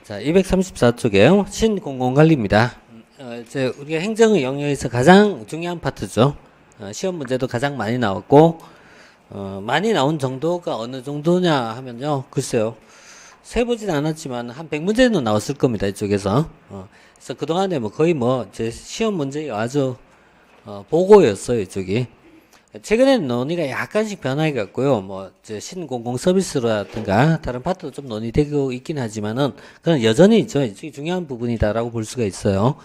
자, 234쪽에요. 신공공관리입니다. 이제 우리가 행정의 영역에서 가장 중요한 파트죠. 시험 문제도 가장 많이 나왔고, 많이 나온 정도가 어느 정도냐 하면요. 글쎄요. 세보진 않았지만 한 100문제는 나왔을 겁니다. 이쪽에서. 그래서 그동안에 뭐 거의 제 시험 문제 아주 보고였어요. 이쪽이. 최근에는 논의가 약간씩 변화해 갔고요. 이제 신공공 서비스라든가 다른 파트도 좀 논의되고 있긴 하지만은 그건 여전히 있죠. 이쪽이 중요한 부분이다라고 볼 수가 있어요.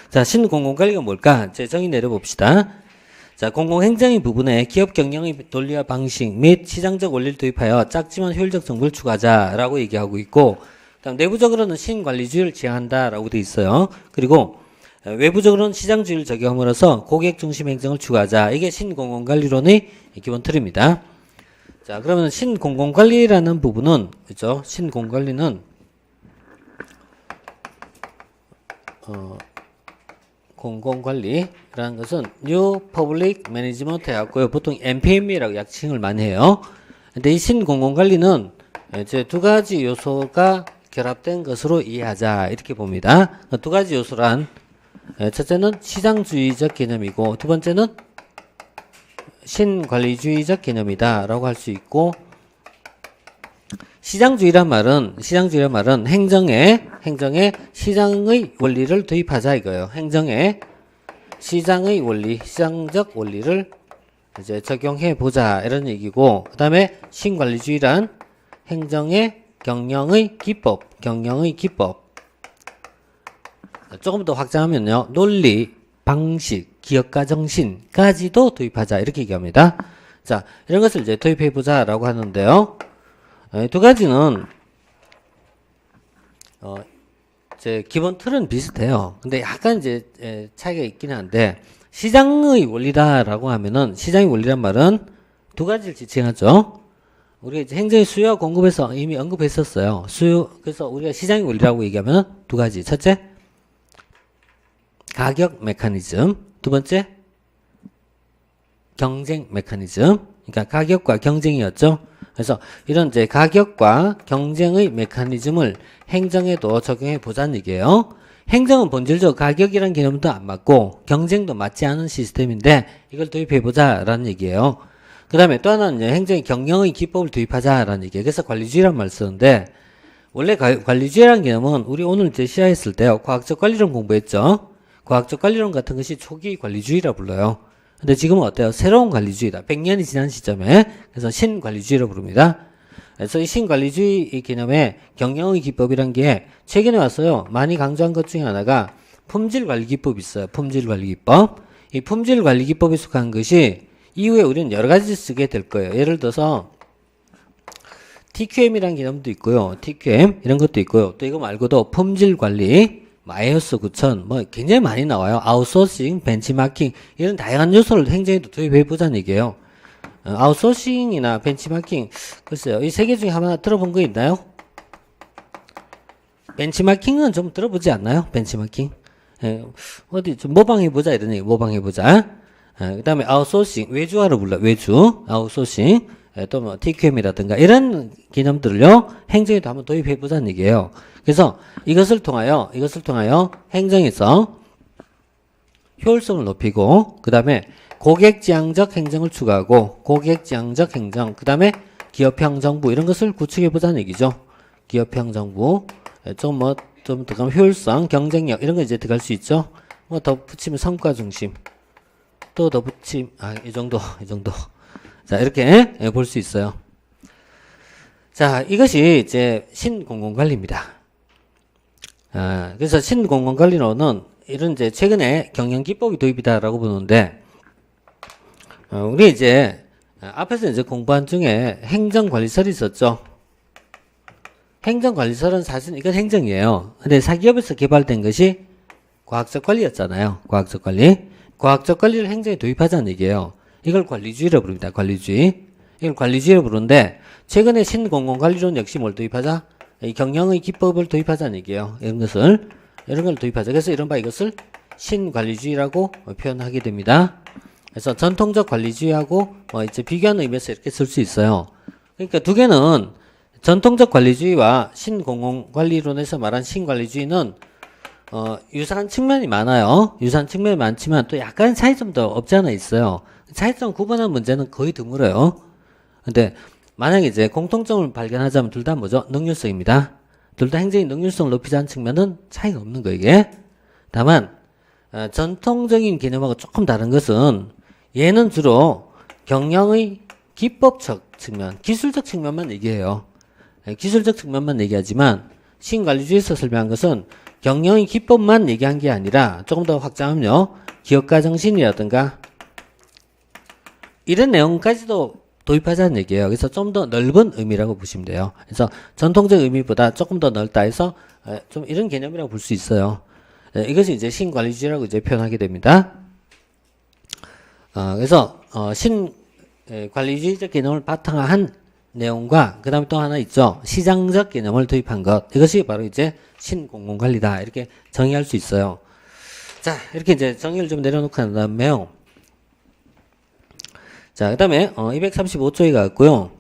자, 신공공 관리가 뭘까? 이제 정의 내려봅시다. 자, 공공행정의 부분에 기업 경영의 논리와 방식 및 시장적 원리를 도입하여 작지만 효율적 정보를 추구하자라고 얘기하고 있고, 그다음 내부적으로는 신관리주의를 지향한다라고 돼 있어요. 그리고 외부적으로는 시장주의를 적용함으로써 고객 중심 행정을 추구하자. 이게 신공공관리론의 기본 틀입니다. 자, 그러면 신공공관리라는 부분은, 그죠? 신공관리는, 공공관리라는 것은 New Public Management 해갖고요. 보통 NPM이라고 약칭을 많이 해요. 근데 이 신공공관리는 이제 두 가지 요소가 결합된 것으로 이해하자. 이렇게 봅니다. 두 가지 요소란, 첫째는 시장주의적 개념이고, 두 번째는 신관리주의적 개념이다 라고 할 수 있고, 시장주의란 말은 행정에 시장의 원리를 도입하자 이거예요. 행정에 시장의 원리, 시장적 원리를 이제 적용해 보자 이런 얘기고, 그 다음에 신관리주의란 행정의 경영의 기법. 조금 더 확장하면요. 논리, 방식, 기업가 정신까지도 도입하자. 이렇게 얘기합니다. 자, 이런 것을 이제 도입해보자 라고 하는데요. 두 가지는, 이제 기본 틀은 비슷해요. 근데 약간 이제 차이가 있긴 한데, 시장의 원리다라고 하면은, 시장의 원리란 말은 두 가지를 지칭하죠. 우리가 이제 행정의 수요와 공급에서 이미 언급했었어요. 그래서 우리가 시장의 원리라고 얘기하면 두 가지. 첫째, 가격 메커니즘. 두 번째, 경쟁 메커니즘. 그러니까 가격과 경쟁이었죠. 그래서 이런 이제 가격과 경쟁의 메커니즘을 행정에도 적용해 보자는 얘기예요. 행정은 본질적으로 가격이라는 개념도 안 맞고 경쟁도 맞지 않은 시스템인데 이걸 도입해 보자라는 얘기예요. 그 다음에 또 하나는 행정의 경영의 기법을 도입하자라는 얘기예요. 그래서 관리주의란 말을 쓰는데, 원래 관리주의라는 개념은 우리 오늘 제시했을 때요. 과학적 관리론 공부했죠. 과학적 관리론 같은 것이 초기 관리주의라 불러요. 근데 지금은 어때요? 새로운 관리주의다. 100년이 지난 시점에. 그래서 신관리주의라고 부릅니다. 그래서 이 신관리주의 개념의 경영의 기법이란 게 최근에 왔어요. 많이 강조한 것 중에 하나가 품질관리기법이 있어요. 품질관리기법. 이 품질관리기법에 속한 것이 이후에 우리는 여러 가지 쓰게 될 거예요. 예를 들어서 TQM이라는 개념도 있고요. TQM 이런 것도 있고요. 또 이거 말고도 품질관리, ISO 9000 굉장히 많이 나와요. 아웃소싱, 벤치마킹 이런 다양한 요소를 행정에도 도입해보자는 얘기예요. 아웃소싱이나 벤치마킹, 글쎄요. 이 세 개 중에 하나 들어본 거 있나요? 벤치마킹은 좀 들어보지 않나요? 벤치마킹. 어디 좀 모방해보자 이런 얘기. 모방해보자. 그 다음에 아웃소싱, 외주화로 불러. 외주, 아웃소싱, 또 TQM이라든가 이런 개념들을요 행정에도 한번 도입해보자는 얘기예요. 그래서 이것을 통하여 행정에서 효율성을 높이고, 그 다음에 고객지향적 행정을 추구하고, 고객지향적 행정, 그 다음에 기업형 정부 이런 것을 구축해보자는 얘기죠. 기업형 정부, 좀 더 가면 효율성, 경쟁력 이런 거 이제 들어갈 수 있죠. 더 붙이면 성과 중심. 또 더 붙임, 이 정도. 자, 이렇게 볼 수 있어요. 자, 이것이 이제 신공공관리입니다. 그래서 신공공관리론은 이런 이제 최근에 경영기법이 도입이다라고 보는데, 우리 이제 앞에서 이제 공부한 중에 행정관리설이 있었죠. 행정관리설은 사실 이건 행정이에요. 근데 사기업에서 개발된 것이 과학적 관리였잖아요. 과학적 관리. 과학적 관리를 행정에 도입하자는 얘기예요. 이걸 관리주의라고 부릅니다. 관리주의. 이걸 관리주의라고 부르는데, 최근에 신공공관리론 역시 뭘 도입하자? 이 경영의 기법을 도입하자는 얘기예요. 이런 걸 도입하자. 그래서 이른바 이것을 신관리주의라고 표현하게 됩니다. 그래서 전통적 관리주의하고 이제 비교하는 의미에서 이렇게 쓸 수 있어요. 그러니까 두 개는 전통적 관리주의와 신공공관리론에서 말한 신관리주의는 유사한 측면이 많아요. 유사한 측면이 많지만 또 약간 차이점도 없지 않아 있어요. 차이점 구분하는 문제는 거의 드물어요. 근데 만약에 이제 공통점을 발견하자면 둘 다 뭐죠? 능률성입니다. 둘 다 행정의 능률성을 높이자는 측면은 차이가 없는 거예요, 이게. 다만 전통적인 개념하고 조금 다른 것은 얘는 주로 경영의 기법적 측면, 기술적 측면만 얘기해요. 기술적 측면만 얘기하지만 신관리주의에서 설명한 것은 경영의 기법만 얘기한 게 아니라 조금 더 확장하면요. 기업가 정신이라든가 이런 내용까지도 도입하자는 얘기예요. 그래서 좀 더 넓은 의미라고 보시면 돼요. 그래서 전통적 의미보다 조금 더 넓다 해서 좀 이런 개념이라고 볼 수 있어요. 이것이 이제 신관리주의라고 이제 표현하게 됩니다. 그래서 신관리주의적 개념을 바탕으로 한 내용과 그 다음에 또 하나 있죠. 시장적 개념을 도입한 것. 이것이 바로 이제 신공공관리다. 이렇게 정의할 수 있어요. 자, 이렇게 이제 정의를 좀 내려놓고 난 다음에요. 자, 그 다음에 235조에 갔고요.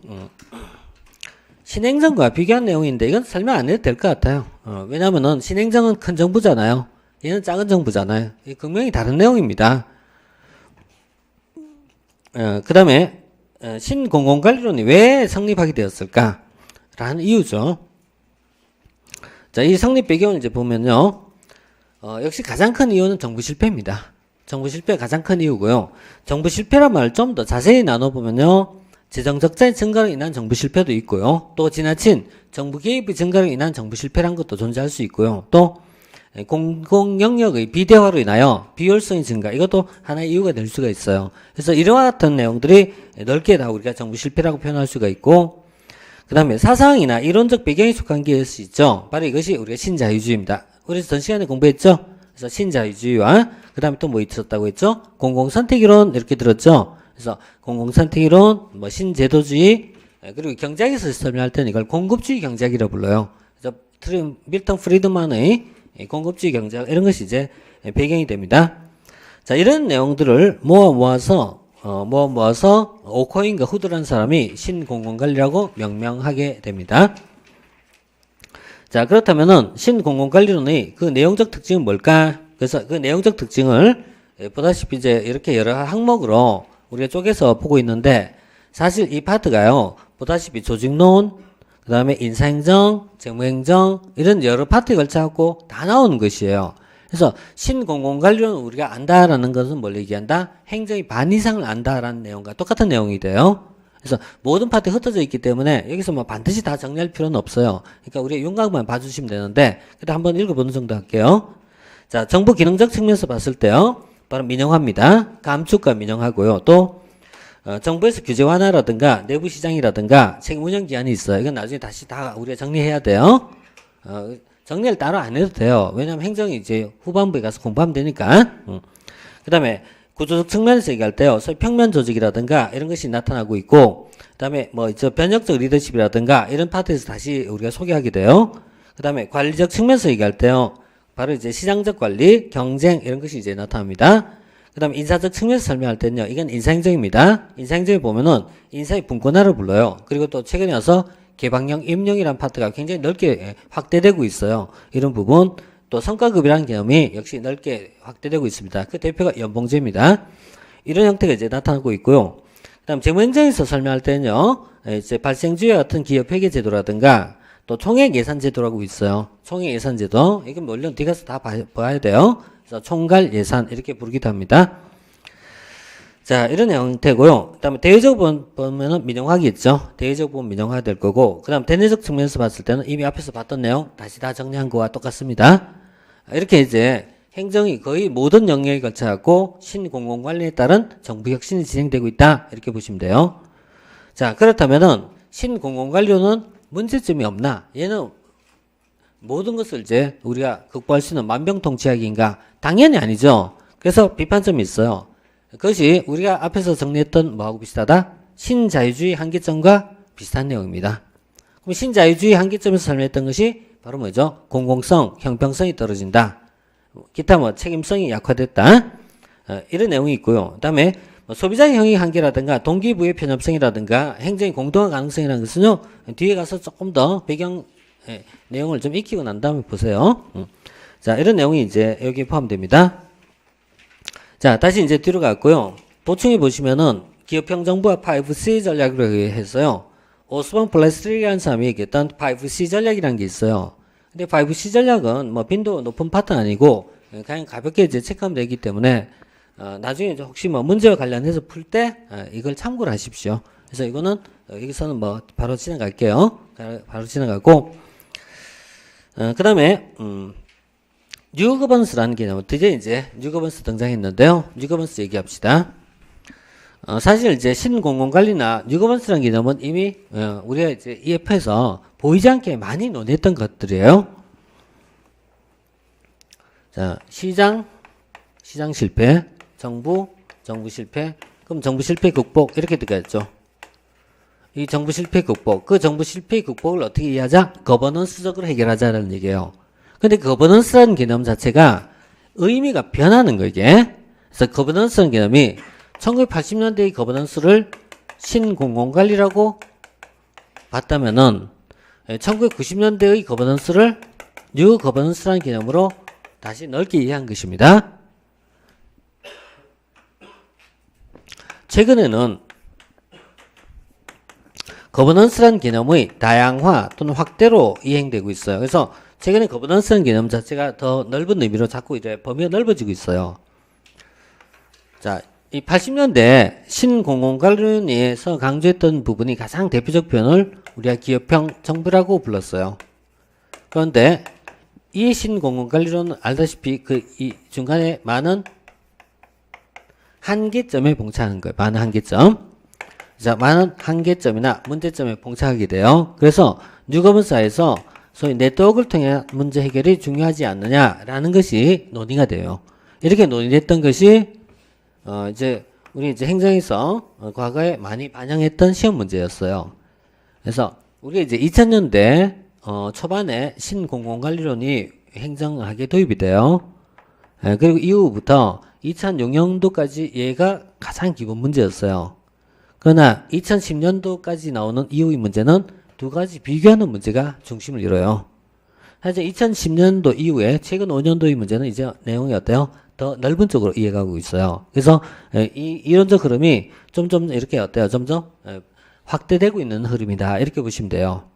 신행정과 비교한 내용인데 이건 설명 안 해도 될 것 같아요. 왜냐면은 신행정은 큰 정부잖아요. 얘는 작은 정부잖아요. 이 분명히 다른 내용입니다. 그 다음에 신공공관리론이 왜 성립하게 되었을까? 라는 이유죠. 자, 이 성립 배경을 이제 보면요. 역시 가장 큰 이유는 정부 실패입니다. 정부 실패가 가장 큰 이유고요. 정부 실패란 말을 좀 더 자세히 나눠보면요. 재정 적자의 증가로 인한 정부 실패도 있고요. 또 지나친 정부 개입의 증가로 인한 정부 실패란 것도 존재할 수 있고요. 또 공공 영역의 비대화로 인하여 비효율성의 증가, 이것도 하나의 이유가 될 수가 있어요. 그래서 이와 같은 내용들이 넓게 다 우리가 정부 실패라고 표현할 수가 있고, 그 다음에 사상이나 이론적 배경이 속한 게 있죠. 바로 이것이 우리가 신자유주의입니다. 우리 전 시간에 공부했죠. 그래서 신자유주의와 그 다음에 또 뭐 있었다고 했죠? 공공선택이론 이렇게 들었죠. 그래서 공공선택이론, 뭐 신제도주의, 그리고 경제학에서 설명할 때는 이걸 공급주의 경제학이라고 불러요. 그래서 밀턴 프리드만의 공급주의 경제학, 이런 것이 이제 배경이 됩니다. 자, 이런 내용들을 모아서 오코인과 후드라는 사람이 신공공관리라고 명명하게 됩니다. 자, 그렇다면은 신공공관리론의 그 내용적 특징은 뭘까? 그래서 그 내용적 특징을 보다시피 이제 이렇게 여러 항목으로 우리가 쪼개서 보고 있는데, 사실 이 파트가요, 보다시피 조직론, 그 다음에 인사행정, 재무행정, 이런 여러 파트에 걸쳐갖고 다 나오는 것이에요. 그래서 신공공관리론을 우리가 안다라는 것은 뭘 얘기한다? 행정의 반 이상을 안다라는 내용과 똑같은 내용이 돼요. 그래서 모든 파트에 흩어져 있기 때문에 여기서 뭐 반드시 다 정리할 필요는 없어요. 그러니까 우리가 윤곽만 봐주시면 되는데, 그래도 한번 읽어보는 정도 할게요. 자, 정부 기능적 측면에서 봤을 때요, 바로 민영화입니다. 감축과 민영화고요. 또 정부에서 규제 완화라든가 내부 시장이라든가 책임 운영 기한이 있어요. 이건 나중에 다시 다 우리가 정리해야 돼요. 정리를 따로 안 해도 돼요. 왜냐하면 행정이 이제 후반부에 가서 공부하면 되니까. 그 다음에 구조적 측면에서 얘기할 때요, 소위 평면 조직이라든가 이런 것이 나타나고 있고, 그 다음에 뭐 저 변혁적 리더십이라든가 이런 파트에서 다시 우리가 소개하게 돼요. 그 다음에 관리적 측면에서 얘기할 때요, 바로 이제 시장적 관리, 경쟁 이런 것이 이제 나타납니다. 그 다음에 인사적 측면에서 설명할 때는요, 이건 인사행정입니다. 인사행정에 보면은 인사의 분권화를 불러요. 그리고 또 최근에 와서 개방형 임용이라는 파트가 굉장히 넓게 확대되고 있어요. 이런 부분, 또 성과급이라는 개념이 역시 넓게 확대되고 있습니다. 그 대표가 연봉제입니다. 이런 형태가 이제 나타나고 있고요. 그 다음 재무행정에서 설명할 때는요, 이제 발생주의와 같은 기업 회계제도라든가 또 총액예산제도라고 있어요. 총액예산제도. 이건 물론 뒤 가서 다 봐야 돼요. 그래서 총괄예산 이렇게 부르기도 합니다. 자, 이런 형태고요. 그 다음에 대외적으로 보면은 민영화겠죠. 대외적으로 보면 민영화가 될 거고, 그 다음 대내적 측면에서 봤을 때는 이미 앞에서 봤던 내용 다시 다 정리한 거와 똑같습니다. 이렇게 이제 행정이 거의 모든 영역에 걸쳐갖고 신공공관리에 따른 정부 혁신이 진행되고 있다. 이렇게 보시면 돼요. 자, 그렇다면은 신공공관리로는 문제점이 없나? 얘는 모든 것을 이제 우리가 극복할 수 있는 만병통치약인가? 당연히 아니죠. 그래서 비판점이 있어요. 그것이 우리가 앞에서 정리했던 뭐하고 비슷하다? 신자유주의 한계점과 비슷한 내용입니다. 그럼 신자유주의 한계점에서 설명했던 것이 바로 뭐죠? 공공성, 형평성이 떨어진다. 기타 뭐 책임성이 약화됐다. 이런 내용이 있고요. 그 다음에 소비자의 형익 한계라든가 동기부여 편협성이라든가 행정의 공동화 가능성이라는 것은요, 뒤에 가서 조금 더 배경 내용을 좀 익히고 난 다음에 보세요. 자, 이런 내용이 이제 여기에 포함됩니다. 자, 다시 이제 뒤로 갔고요. 보충해 보시면은 기업형 정부와 5C 전략으로 해서요. 오스본 플래스트리라는 사람이 얘기했던 5C 전략이라는 게 있어요. 근데 5C 전략은 뭐 빈도 높은 파트는 아니고 그냥 가볍게 이제 체크하면 되기 때문에 나중에 혹시 뭐 문제와 관련해서 풀 때 이걸 참고를 하십시오. 그래서 이거는 여기서는 뭐 바로 지나갈게요. 바로 지나가고 그 다음에 뉴 거버넌스라는 개념, 드디어 이제 뉴 거버넌스 등장했는데요. 뉴 거버넌스 얘기합시다. 사실 이제 신공공관리나 뉴 거버넌스라는 개념은 이미 우리가 이제 EF에서 보이지 않게 많이 논했던 것들이에요. 자, 시장 실패, 정부 실패, 그럼 정부 실패 극복 이렇게 들어가죠. 이 정부 실패 극복, 그 정부 실패 극복을 어떻게 이해하자? 거버넌스적으로 해결하자라는 얘기예요. 근데 거버넌스라는 개념 자체가 의미가 변하는 거 이게. 그래서 거버넌스라는 개념이 1980년대의 거버넌스를 신공공관리라고 봤다면은 1990년대의 거버넌스를 뉴 거버넌스라는 개념으로 다시 넓게 이해한 것입니다. 최근에는 거버넌스라는 개념의 다양화 또는 확대로 이행되고 있어요. 그래서 최근에 거버넌스라는 개념 자체가 더 넓은 의미로 자꾸 이제 범위가 넓어지고 있어요. 자, 이 80년대 신공공관리에서 강조했던 부분이 가장 대표적 표현을 우리가 기업형 정부라고 불렀어요. 그런데 이 신공공관리론은 알다시피 이 중간에 많은 한계점에 봉착하는 거예요. 많은 한계점. 자, 많은 한계점이나 문제점에 봉착하게 돼요. 그래서 뉴거버넌스에서 소위 네트워크를 통해 문제 해결이 중요하지 않느냐라는 것이 논의가 돼요. 이렇게 논의됐던 것이 이제 우리 이제 행정에서 과거에 많이 반영했던 시험 문제였어요. 그래서 우리가 이제 2000년대 초반에 신공공관리론이 행정학에 도입이 돼요. 그리고 이후부터 2006년도까지 얘가 가장 기본 문제였어요. 그러나 2010년도까지 나오는 이후의 문제는 두 가지 비교하는 문제가 중심을 이뤄요. 사실 2010년도 이후에 최근 5년도의 문제는 이제 내용이 어때요? 더 넓은 쪽으로 이해가고 있어요. 그래서 이 이론적 흐름이 점점 이렇게 어때요? 점점 확대되고 있는 흐름이다. 이렇게 보시면 돼요.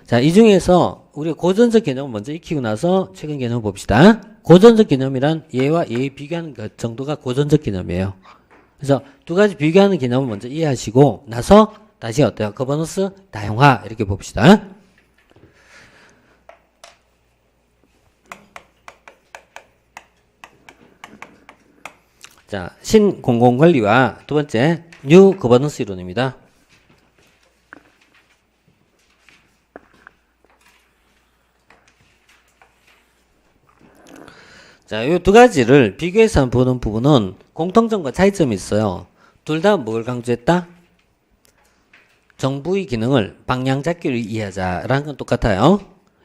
자, 이 중에서 우리가 고전적 개념을 먼저 익히고 나서 최근 개념을 봅시다. 고전적 개념이란 얘와 얘의 비교하는 것 정도가 고전적 개념이에요. 그래서 두 가지 비교하는 개념을 먼저 이해하시고 나서 다시 어때요? 거버넌스 다양화 이렇게 봅시다. 자, 신공공관리와 두 번째 뉴 거버넌스 이론입니다. 자, 이 두 가지를 비교해서 보는 부분은 공통점과 차이점이 있어요. 둘 다 뭘 강조했다? 정부의 기능을 방향 잡기로 이해하자라는 건 똑같아요.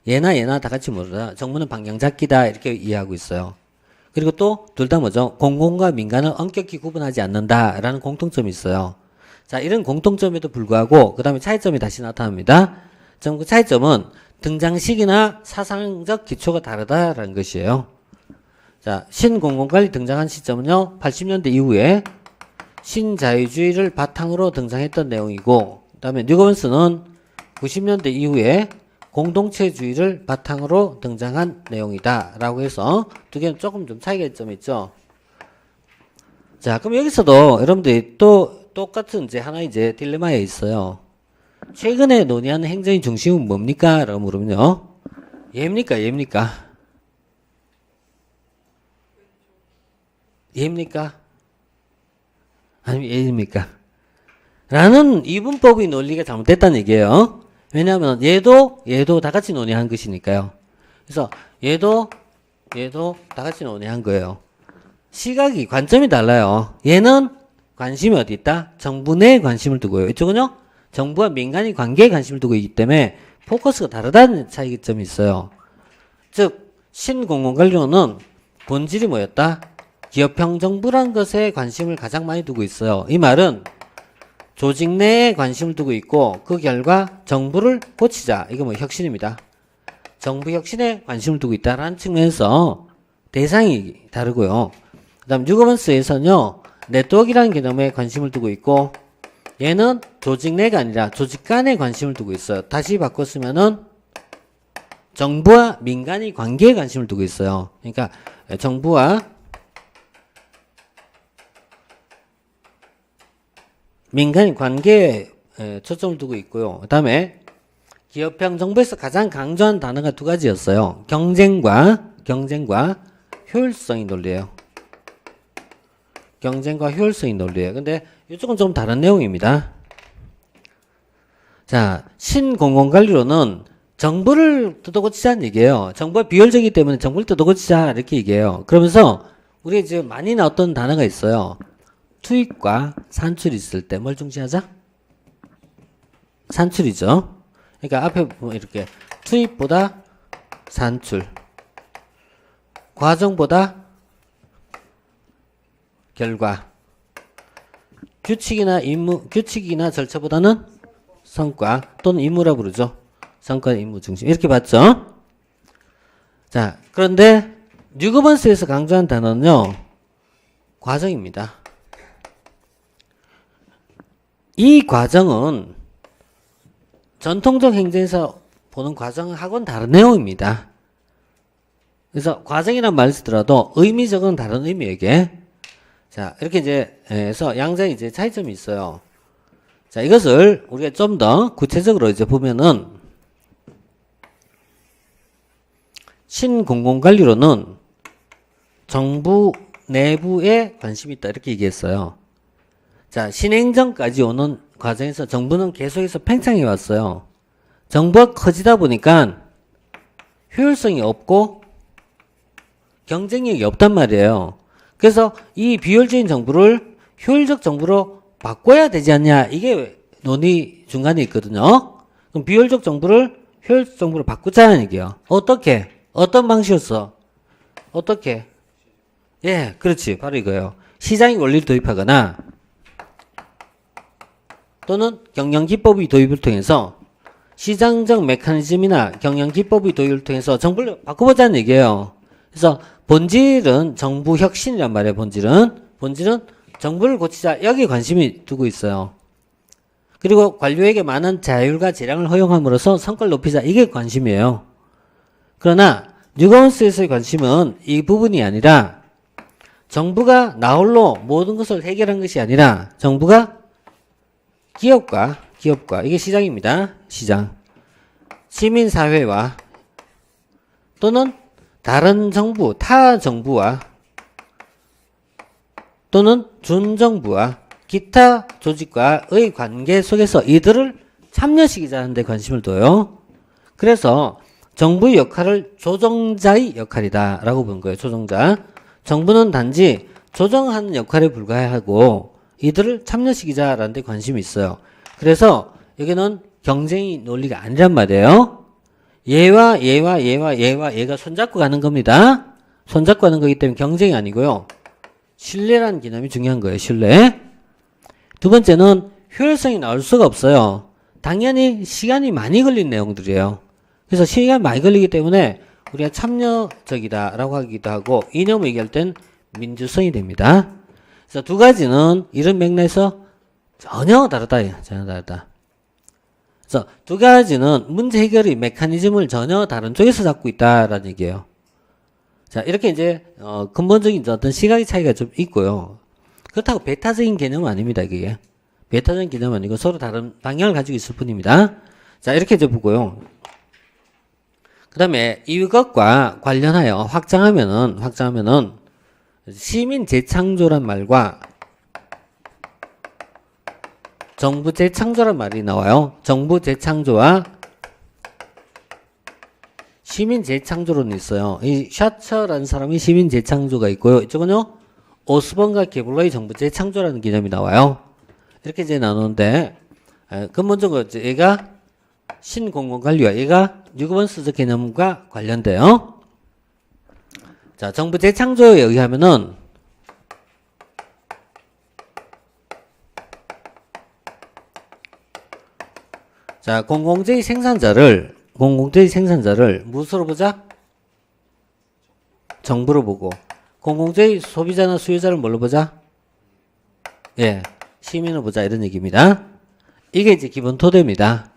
얘나 다 같이 모르다. 정부는 방향 잡기다 이렇게 이해하고 있어요. 그리고 또 둘 다 뭐죠? 공공과 민간을 엄격히 구분하지 않는다라는 공통점이 있어요. 자, 이런 공통점에도 불구하고 그 다음에 차이점이 다시 나타납니다. 그 차이점은 등장식이나 사상적 기초가 다르다라는 것이에요. 자, 신공공관리 등장한 시점은요, 80년대 이후에 신자유주의를 바탕으로 등장했던 내용이고, 그 다음에 뉴거버넌스는 90년대 이후에 공동체주의를 바탕으로 등장한 내용이다 라고 해서 두 개는 조금 좀 차이가 좀 있죠. 자, 그럼 여기서도 여러분들이 또 똑같은 이제 하나 이제 딜레마에 있어요. 최근에 논의하는 행정의 중심은 뭡니까? 라고 물으면요, 얘입니까? 아니면 얘입니까? 라는 이분법의 논리가 잘못됐다는 얘기예요. 왜냐하면 얘도 다 같이 논의한 것이니까요. 그래서 얘도 다 같이 논의한 거예요. 시각이 관점이 달라요. 얘는 관심이 어디 있다? 정부 내에 관심을 두고요. 이쪽은요, 정부와 민간의 관계에 관심을 두고 있기 때문에 포커스가 다르다는 차이점이 있어요. 즉 신공공관리론은 본질이 뭐였다? 기업형 정부란 것에 관심을 가장 많이 두고 있어요. 이 말은 조직 내에 관심을 두고 있고 그 결과 정부를 고치자. 이거 뭐 혁신입니다. 정부 혁신에 관심을 두고 있다라는 측면에서 대상이 다르고요. 그 다음 뉴거먼스에서는요. 네트워크라는 개념에 관심을 두고 있고 얘는 조직 내가 아니라 조직 간에 관심을 두고 있어요. 다시 바꿨으면은 정부와 민간이 관계에 관심을 두고 있어요. 그러니까 정부와 민간이 관계에 초점을 두고 있고요. 그 다음에 기업형 정부에서 가장 강조한 단어가 두 가지였어요. 경쟁과 효율성이 논리예요. 경쟁과 효율성이 논리예요. 근데 이쪽은 좀 다른 내용입니다. 자, 신공공관리로는 정부를 뜯어고치자는 얘기예요. 정부가 비효율적이기 때문에 정부를 뜯어고치자 이렇게 얘기해요. 그러면서 우리 이제 많이 나왔던 단어가 있어요. 투입과 산출이 있을 때 뭘 중시하자? 산출이죠. 그러니까 앞에 보면 이렇게 투입보다 산출, 과정보다 결과, 규칙이나 절차보다는 성과 또는 임무라 부르죠. 성과 임무 중심 이렇게 봤죠. 자, 그런데 뉴거먼스에서 강조한 단어는요. 과정입니다. 이 과정은 전통적 행정에서 보는 과정하고는 다른 내용입니다. 그래서 과정이란 말을 쓰더라도 의미적으로는 다른 의미에게 자, 이렇게 이제 해서 양자에 이제 차이점이 있어요. 자, 이것을 우리가 좀 더 구체적으로 이제 보면은 신공공관리로는 정부 내부에 관심이 있다 이렇게 얘기했어요. 자, 신행정까지 오는 과정에서 정부는 계속해서 팽창해 왔어요. 정부가 커지다 보니까 효율성이 없고 경쟁력이 없단 말이에요. 그래서 이 비효율적인 정부를 효율적 정부로 바꿔야 되지 않냐 이게 논의 중간에 있거든요. 그럼 비효율적 정부를 효율적 정부로 바꾸자는 얘기예요. 어떻게? 어떤 방식으로서? 어떻게? 예, 그렇지. 바로 이거예요. 시장의 원리를 도입하거나 또는 경영기법의 도입을 통해서 시장적 메커니즘이나 경영기법의 도입을 통해서 정부를 바꿔보자는 얘기예요. 그래서 본질은 정부 혁신이란 말이에요. 본질은 정부를 고치자. 여기에 관심이 두고 있어요. 그리고 관료에게 많은 자율과 재량을 허용함으로써 성과를 높이자. 이게 관심이에요. 그러나 뉴거먼스에서의 관심은 이 부분이 아니라 정부가 나홀로 모든 것을 해결한 것이 아니라 정부가 기업과 이게 시장입니다. 시장. 시민사회와 또는 다른 정부, 타 정부와 또는 준정부와 기타 조직과의 관계 속에서 이들을 참여시키자는 데 관심을 둬요. 그래서 정부의 역할을 조정자의 역할이다 라고 보는 거예요. 조정자. 정부는 단지 조정하는 역할에 불과하고 이들을 참여시키자라는 데 관심이 있어요. 그래서 여기는 경쟁의 논리가 아니란 말이에요. 얘와 얘가 손잡고 가는 겁니다. 손잡고 가는 거기 때문에 경쟁이 아니고요. 신뢰라는 개념이 중요한 거예요. 신뢰. 두 번째는 효율성이 나올 수가 없어요. 당연히 시간이 많이 걸린 내용들이에요. 그래서 시간이 많이 걸리기 때문에 우리가 참여적이다라고 하기도 하고 이념을 얘기할 땐 민주성이 됩니다. 그래서 두 가지는 이런 맥락에서 전혀 다르다. 전혀 다르다. 그래서 두 가지는 문제 해결의 메커니즘을 전혀 다른 쪽에서 잡고 있다라는 얘기예요. 자, 이렇게 이제 근본적인 어떤 시각의 차이가 좀 있고요. 그렇다고 배타적인 개념은 아닙니다. 이게 배타적인 개념은 아니고 서로 다른 방향을 가지고 있을 뿐입니다. 자, 이렇게 이제 보고요. 그 다음에 이것과 관련하여 확장하면은 시민 재창조란 말과 정부 재창조란 말이 나와요. 정부 재창조와 시민 재창조론이 있어요. 이 샤처라는 사람이 시민 재창조가 있고요. 이쪽은요, 오스본과 게블러의 정부 재창조라는 개념이 나와요. 이렇게 이제 나누는데, 근본적으로 얘가 신공공관리와 얘가 뉴거먼스적 개념과 관련돼요. 자, 정부 재창조에 의하면은 자, 공공재의 생산자를 무엇으로 보자? 정부로 보고, 공공재의 소비자나 수요자를 뭘로 보자? 예, 시민으로 보자, 이런 얘기입니다. 이게 이제 기본 토대입니다.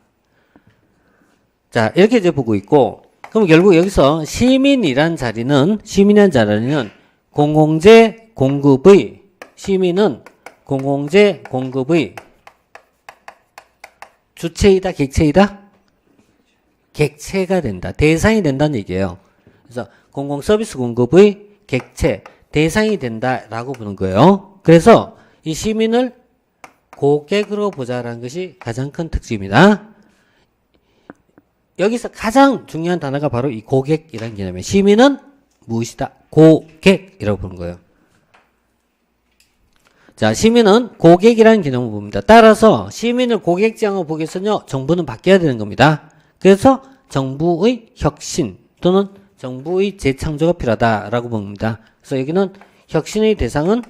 자, 이렇게 이제 보고 있고, 그럼 결국 여기서 시민이란 자리는 공공재 공급의, 시민은 공공재 공급의 주체이다, 객체이다? 객체가 된다. 대상이 된다는 얘기예요. 그래서 공공 서비스 공급의 객체, 대상이 된다라고 보는 거예요. 그래서 이 시민을 고객으로 보자라는 것이 가장 큰 특징입니다. 여기서 가장 중요한 단어가 바로 이 고객이라는 개념이에요. 시민은 무엇이다? 고객이라고 보는 거예요. 자, 시민은 고객이라는 개념을 봅니다. 따라서 시민을 고객지향으로 보기 위해서는요, 정부는 바뀌어야 되는 겁니다. 그래서 정부의 혁신 또는 정부의 재창조가 필요하다라고 봅니다. 그래서 여기는 혁신의 대상은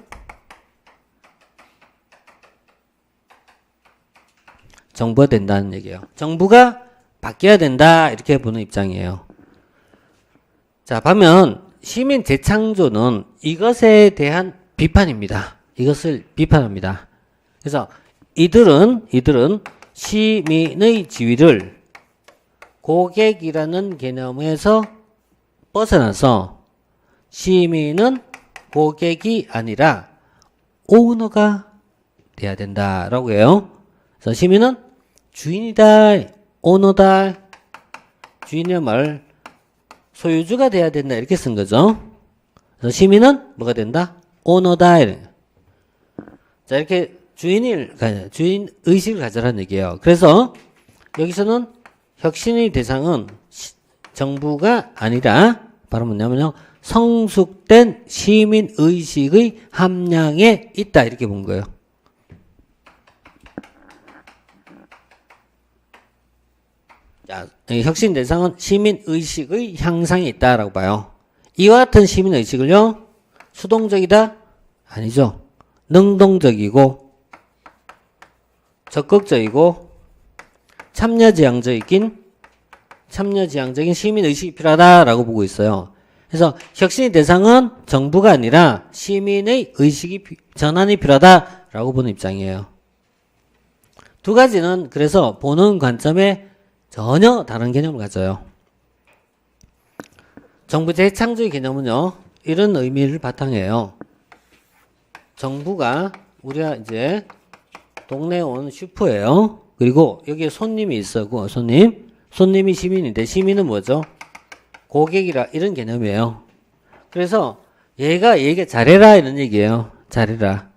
정부가 된다는 얘기예요. 정부가 바뀌어야 된다 이렇게 보는 입장이에요. 자, 반면 시민 재창조는 이것에 대한 비판입니다. 이것을 비판합니다. 그래서 이들은 시민의 지위를 고객이라는 개념에서 벗어나서 시민은 고객이 아니라 오너가 돼야 된다라고 해요. 그래서 시민은 주인이다, 오너다, 주인의 말, 소유주가 돼야 된다 이렇게 쓴 거죠. 그래서 시민은 뭐가 된다? 오너다. 자, 이렇게 주인 의식을 가져라는 얘기예요. 그래서 여기서는 혁신의 대상은 정부가 아니라 바로 뭐냐면요, 성숙된 시민 의식의 함량에 있다 이렇게 본 거예요. 자, 혁신 대상은 시민 의식의 향상에 있다라고 봐요. 이와 같은 시민 의식을요, 수동적이다? 아니죠. 능동적이고 적극적이고 참여지향적인 시민 의식이 필요하다라고 보고 있어요. 그래서 혁신의 대상은 정부가 아니라 시민의 의식이 전환이 필요하다라고 보는 입장이에요. 두 가지는 그래서 보는 관점에 전혀 다른 개념을 가져요. 정부 재창조의 개념은요, 이런 의미를 바탕해요. 정부가, 우리가 이제 동네에 온 슈퍼예요. 그리고 여기에 손님이 있어고, 손님이 시민인데, 시민은 뭐죠? 고객이라, 이런 개념이에요. 그래서 얘가 잘해라 이런 얘기예요. 잘해라.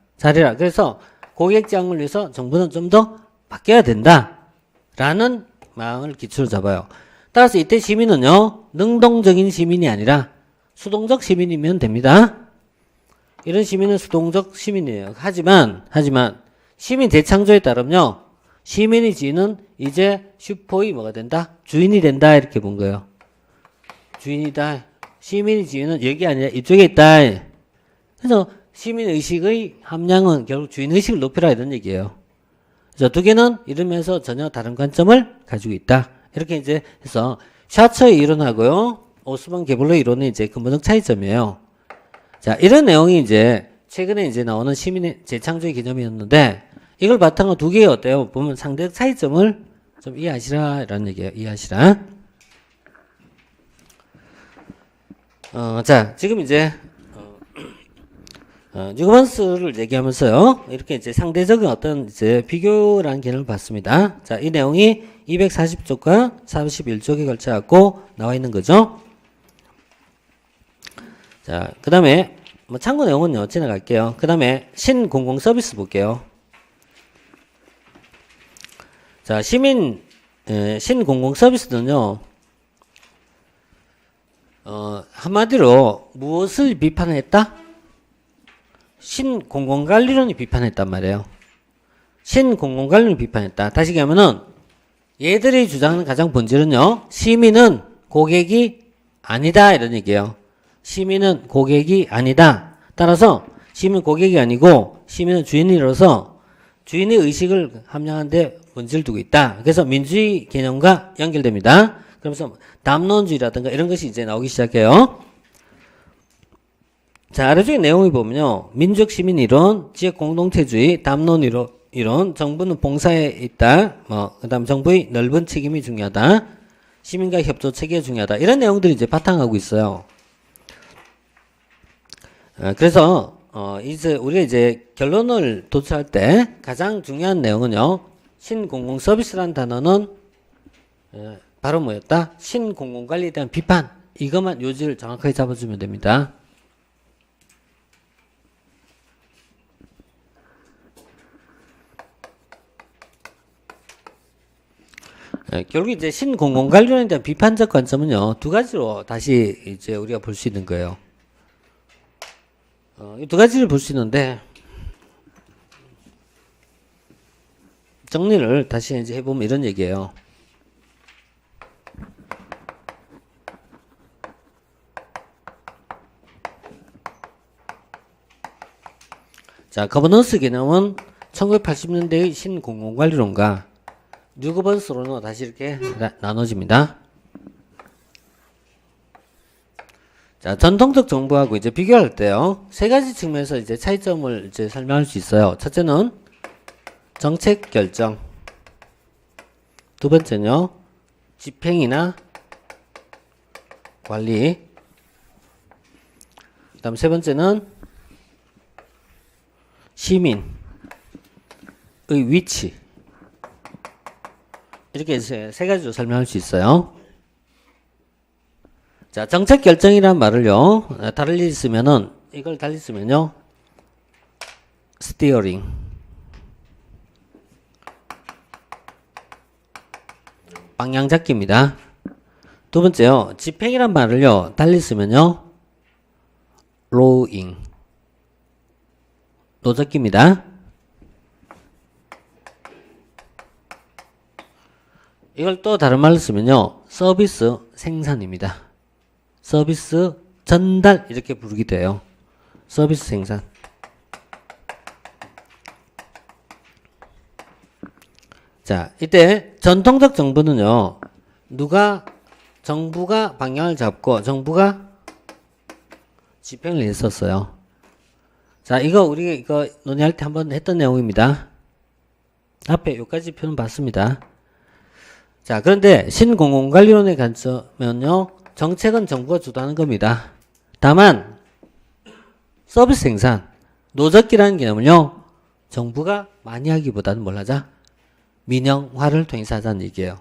그래서 고객지향을 위해서 정부는 좀 더 바뀌어야 된다 라는 마음을 기초로 잡아요. 따라서 이때 시민은요, 능동적인 시민이 아니라 수동적 시민이면 됩니다. 이런 시민은 수동적 시민이에요. 하지만 시민 재창조에 따르면요, 시민의 지위는 이제 슈퍼의 뭐가 된다? 주인이 된다 이렇게 본 거예요. 주인이다. 시민의 지위는 여기 아니라 이쪽에 있다. 그래서 시민의식의 함량은 결국 주인의식을 높이라 이런 얘기예요. 그래서 두 개는 이러면서 전혀 다른 관점을 가지고 있다. 이렇게 이제 해서 샤처의 이론하고요, 오스만 게블러의 이론의 이제 근본적 차이점이에요. 자, 이런 내용이 이제 최근에 이제 나오는 시민의 재창조의 개념이었는데, 이걸 바탕으로 두 개의 어때요? 보면 상대적 차이점을 좀 이해하시라 이런 얘기예요. 이해하시라. 자, 지금 이제 뉴먼스를 얘기하면서요, 이렇게 이제 상대적인 어떤 이제 비교라는 개념을 봤습니다. 자, 이 내용이 240쪽과 41쪽에 걸쳐갖고 나와 있는 거죠. 자, 그 다음에 뭐 참고 내용은요, 지나갈게요. 그 다음에 신공공 서비스 볼게요. 자, 신공공 서비스는요, 한마디로 무엇을 비판했다? 신공공관리론이 비판했단 말이에요. 신공공관리론이 비판했다. 다시 얘기하면은 얘들이 주장하는 가장 본질은요, 시민은 고객이 아니다 이런 얘기예요. 시민은 고객이 아니다. 따라서 시민은 고객이 아니고 시민은 주인으로서 주인의 의식을 함량하는데 본질을 두고 있다. 그래서 민주주의 개념과 연결됩니다. 그러면서 담론주의라든가 이런 것이 이제 나오기 시작해요. 자, 아래쪽에 내용을 보면요. 민족 시민 이론, 지역 공동체주의, 담론 이론, 정부는 봉사에 있다. 그다음 정부의 넓은 책임이 중요하다. 시민과 협조 체계가 중요하다. 이런 내용들이 이제 바탕하고 있어요. 그래서 이제 우리가 이제 결론을 도출할 때 가장 중요한 내용은요. 신공공 서비스라는 단어는 바로 뭐였다? 신공공관리에 대한 비판. 이것만 요지를 정확하게 잡아주면 됩니다. 결국 이제 신공공관리론에 대한 비판적 관점은요, 두 가지로 다시 이제 우리가 볼 수 있는 거예요. 이 두 가지를 볼 수 있는데, 정리를 다시 이제 해보면 이런 얘기예요. 자, 거버넌스 개념은 1980년대의 신공공관리론과 뉴거버넌스론으로 다시 이렇게 나눠집니다. 자, 전통적 정부하고 이제 비교할 때요, 세 가지 측면에서 이제 차이점을 이제 설명할 수 있어요. 첫째는 정책 결정. 두 번째는요, 집행이나 관리. 그 다음 세 번째는 시민의 위치. 이렇게 세 가지로 설명할 수 있어요. 자, 정책 결정이란 말을요, 달리 쓰면은, 이걸 달리 쓰면요, 스티어링. 방향 잡기입니다. 두 번째요, 집행이란 말을요, 달리 쓰면요, 로잉. 노젓기입니다. 이걸 또 다른 말로 쓰면요, 서비스 생산입니다. 서비스 전달 이렇게 부르기도 해요. 서비스 생산. 자, 이때 전통적 정부는요, 정부가 방향을 잡고 정부가 집행을 했었어요. 자, 우리가 이거 논의할 때 한번 했던 내용입니다. 앞에 여기까지 표는 봤습니다. 자, 그런데 신공공관리론의 관점은요, 정책은 정부가 주도하는 겁니다. 다만 서비스 생산, 노젓기라는 개념은요, 정부가 많이 하기보다는 뭘 하자? 민영화를 통해서 하자는 얘기예요.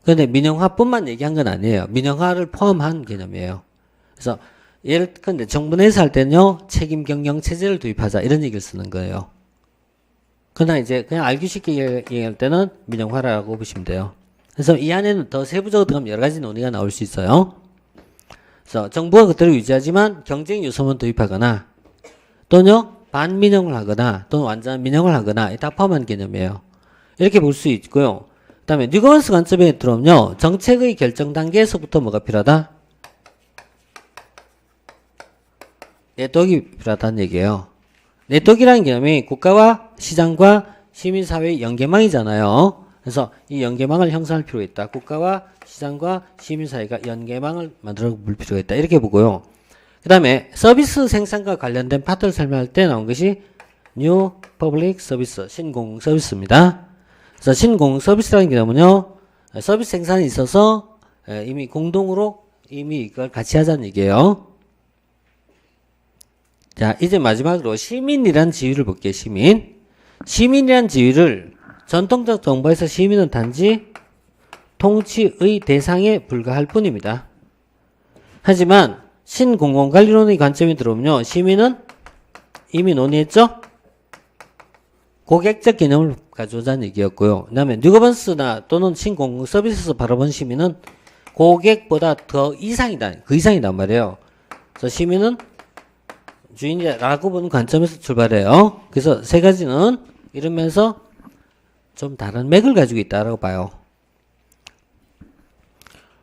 그런데 민영화뿐만 얘기한 건 아니에요. 민영화를 포함한 개념이에요. 그래서 예를 들어 정부 내에서 할 때는요, 책임 경영 체제를 도입하자 이런 얘기를 쓰는 거예요. 그러나 이제 그냥 알기 쉽게 얘기할 때는 민영화라고 보시면 돼요. 그래서 이 안에는 더 세부적으로 들어가면 여러 가지 논의가 나올 수 있어요. 그래서 정부가 그대로 유지하지만 경쟁 요소만 도입하거나 또는요, 반민영을 하거나 또는 완전 민영을 하거나 다 포함한 개념이에요. 이렇게 볼 수 있고요. 그 다음에 뉴거버넌스 관점에 들어오면요, 정책의 결정 단계에서부터 뭐가 필요하다? 네트워크가 필요하다는 얘기예요. 네트워크라는 개념이 국가와 시장과 시민사회의 연계망이잖아요. 그래서 이 연계망을 형성할 필요가 있다. 국가와 시장과 시민사회가 연계망을 만들어 볼 필요가 있다. 이렇게 보고요. 그 다음에 서비스 생산과 관련된 파트를 설명할 때 나온 것이 New Public Service, 신공공 서비스입니다. 그래서 신공공 서비스라는 개념은요, 서비스 생산에 있어서 이미 공동으로 이미 이걸 같이 하자는 얘기예요. 자, 이제 마지막으로 시민이란 지위를 볼게요. 시민이란 지위를 전통적 정부에서 시민은 단지 통치의 대상에 불과할 뿐입니다. 하지만 신공공관리론의 관점이 들어오면요, 시민은 이미 논의했죠? 고객적 개념을 가져오자는 얘기였고요. 그 다음에 뉴거버넌스나 또는 신공공 서비스에서 바라본 시민은 고객보다 더 이상이다. 그 이상이단 말이에요. 그래서 시민은 주인이라고 보는 관점에서 출발해요. 그래서 세 가지는 이러면서 좀 다른 맥을 가지고 있다라고 봐요.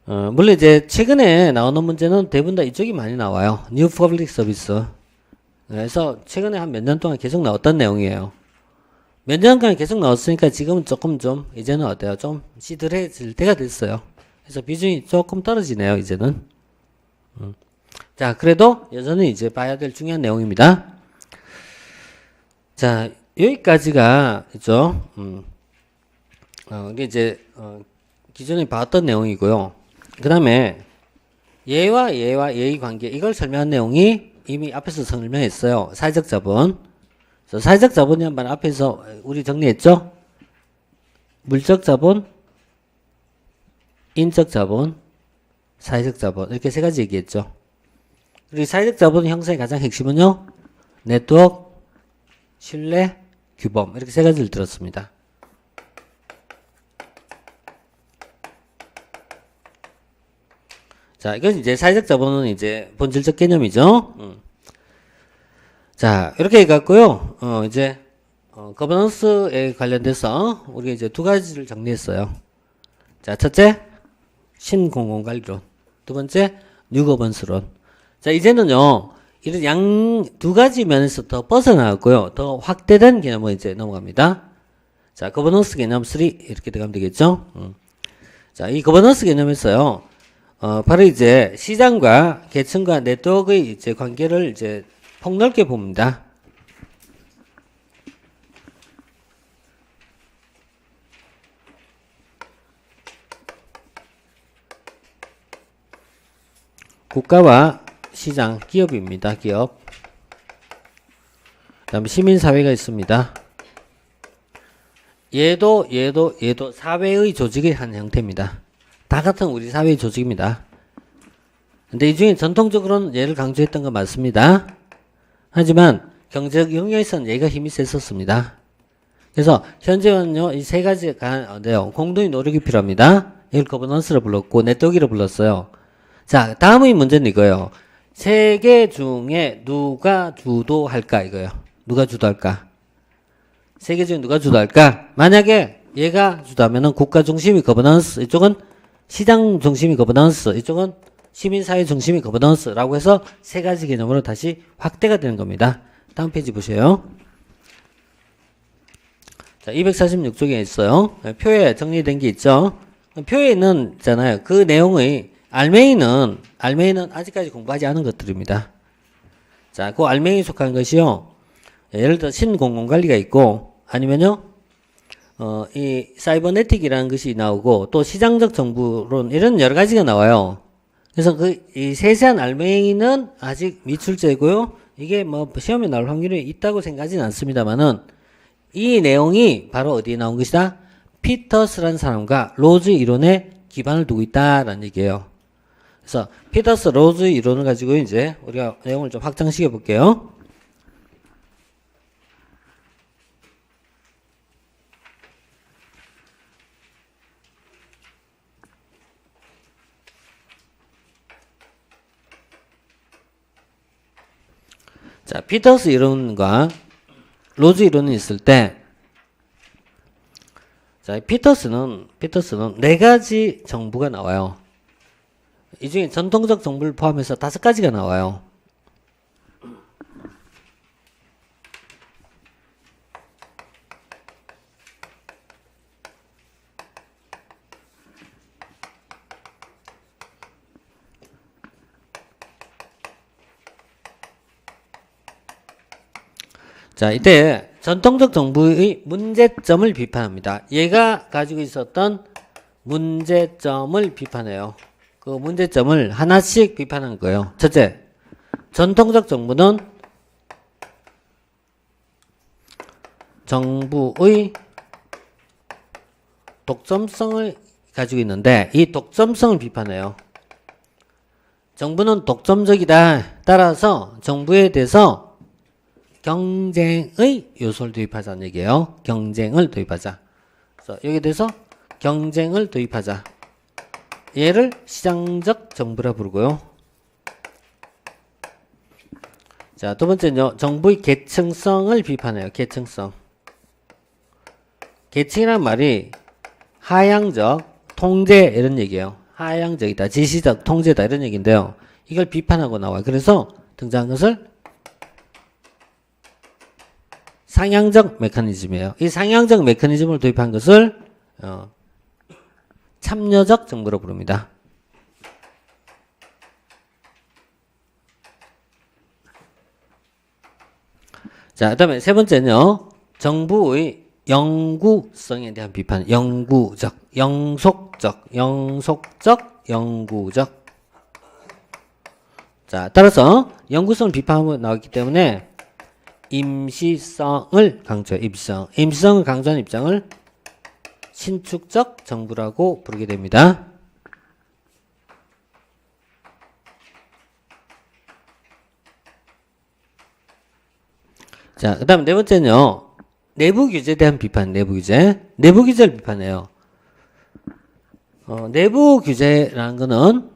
물론 이제 최근에 나오는 문제는 대부분 다 이쪽이 많이 나와요. New Public Service. 그래서 최근에 한 몇 년 동안 계속 나왔던 내용이에요. 몇 년간 계속 나왔으니까 지금은 조금 좀 이제는 어때요? 좀 시들해질 때가 됐어요. 그래서 비중이 조금 떨어지네요. 이제는. 자, 그래도 여전히 이제 봐야 될 중요한 내용입니다. 자, 여기까지가 있죠. 이게 이제 기존에 봤던 내용이고요. 그 다음에 얘와 얘의 관계, 이걸 설명한 내용이 이미 앞에서 설명했어요. 사회적 자본. 사회적 자본이 한번 앞에서 우리 정리했죠? 물적 자본, 인적 자본, 사회적 자본, 이렇게 세 가지 얘기했죠. 그리고 사회적 자본 형성의 가장 핵심은요, 네트워크, 신뢰, 규범, 이렇게 세 가지를 들었습니다. 자, 이건 이제 사회적 자본은 이제 본질적 개념이죠. 자, 이렇게 해갖고요, 이제, 거버넌스에 관련돼서 우리가 이제 두 가지를 정리했어요. 자, 첫째, 신공공관리론. 두 번째, 뉴거버넌스론. 자, 이제는요, 이런 두 가지 면에서 더 벗어나갔고요. 더 확대된 개념으로 이제 넘어갑니다. 자, 거버넌스 개념 3 이렇게 들어가면 되겠죠. 자, 이 거버넌스 개념에서요, 바로 이제 시장과 계층과 네트워크의 이제 관계를 이제 폭넓게 봅니다. 국가와 시장, 기업입니다. 기업. 그 다음에 시민사회가 있습니다. 얘도 사회의 조직의 한 형태입니다. 다 같은 우리 사회의 조직입니다. 근데 이 중에 전통적으로는 얘를 강조했던 건 맞습니다. 하지만 경제적 영역에서는 얘가 힘이 셌었습니다. 그래서 현재는요, 이 세 가지가 공동의 노력이 필요합니다. 이걸 거버넌스를 불렀고, 네트워크를 불렀어요. 자, 다음의 문제는 이거예요. 세 개 중에 누가 주도할까, 이거예요. 누가 주도할까? 세 개 중에 누가 주도할까? 만약에 얘가 주도하면은 국가 중심이 거버넌스, 이쪽은 시장 중심이 거버넌스, 이쪽은 시민사회 중심이 거버넌스라고 해서 세 가지 개념으로 다시 확대가 되는 겁니다. 다음 페이지 보세요. 자, 246쪽에 있어요. 표에 정리된 게 있죠. 표에 있잖아요. 그 내용의 알맹이는 아직까지 공부하지 않은 것들입니다. 자, 그 알맹이에 속한 것이요. 예를 들어 신공공관리가 있고, 아니면요, 이 사이버네틱이라는 것이 나오고, 또 시장적 정부론, 이런 여러 가지가 나와요. 그래서 이 세세한 알맹이는 아직 미출제고요. 이게 뭐 시험에 나올 확률이 있다고 생각하지는 않습니다만은, 이 내용이 바로 어디에 나온 것이다? 피터스라는 사람과 로즈 이론에 기반을 두고 있다라는 얘기예요. 그래서 피터스 로즈 이론을 가지고 이제 우리가 내용을 좀 확장시켜 볼게요. 자, 피터스 이론과 로즈 이론이 있을 때, 자, 피터스는 네 가지 정부가 나와요. 이 중에 전통적 정부를 포함해서 5가지가 나와요. 자, 이때 전통적 정부의 문제점을 비판합니다. 얘가 가지고 있었던 문제점을 비판해요. 그 문제점을 하나씩 비판하는 거예요. 첫째, 전통적 정부는 정부의 독점성을 가지고 있는데 이 독점성을 비판해요. 정부는 독점적이다. 따라서 정부에 대해서 경쟁의 요소를 도입하자는 얘기예요. 경쟁을 도입하자. 그래서 여기에 대해서 경쟁을 도입하자. 얘를 시장적 정부라 부르고요. 자, 두 번째는요. 정부의 계층성을 비판해요. 계층성. 계층이란 말이 하향적, 통제 이런 얘기예요. 하향적이다, 지시적, 통제다 이런 얘기인데요. 이걸 비판하고 나와요. 그래서 등장한 것을 상향적 메커니즘이에요. 이 상향적 메커니즘을 도입한 것을 참여적 정부로 부릅니다. 자, 그다음에 세 번째는요. 정부의 영구성에 대한 비판. 영구적, 영속적, 영구적. 자, 따라서 영구성을 비판하고 나왔기 때문에 임시성을 강조해요. 임시성을 강조하는 입장을 신축적 정부라고 부르게 됩니다. 자, 그 다음 네 번째는요. 내부 규제에 대한 비판, 내부 규제. 내부 규제를 비판해요. 내부 규제라는 거는,